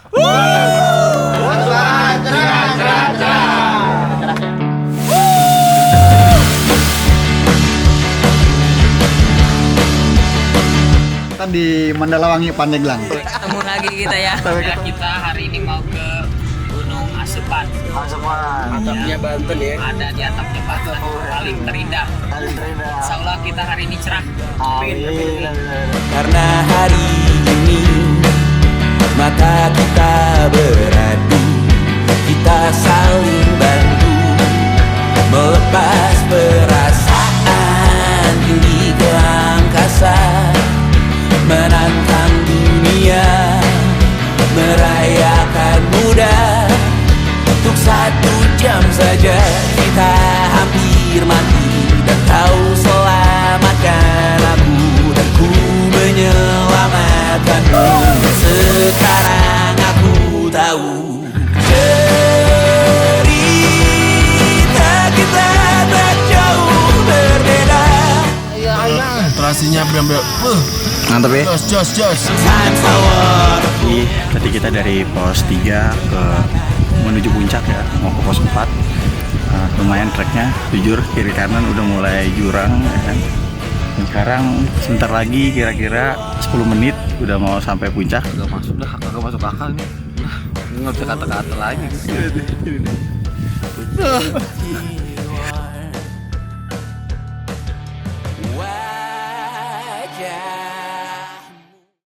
Kita di Mandalawangi, Pandeglang. Ketemu lagi kita ya. Kita hari ini mau ke Gunung Asepan. Atapnya Banten ya. Ada di atapnya Banten, paling terindah. Insya Allah kita hari ini cerah. Karena hari ini mata kita beradu, kita saling bantu melepas perasaan tinggi ke angkasa, menantang dunia, merayakan muda. Untuk 1 jam saja kita hampir mati, dan kau selamatkan aku, dan ku menyelamatkanmu. Sekarang aku tahu cerita kita tak jauh berbeda. Terasinya bener-bener Mantap ya. jos. Times our Jadi tadi kita dari pos 3 ke menuju puncak ya, mau ke pos 4. Lumayan treknya, jujur kiri kanan udah mulai jurang ya kan. Dan sekarang sebentar lagi kira-kira 10 menit udah mau sampai puncak. Gak masuk akal nih. Nggak bisa kata-kata lagi.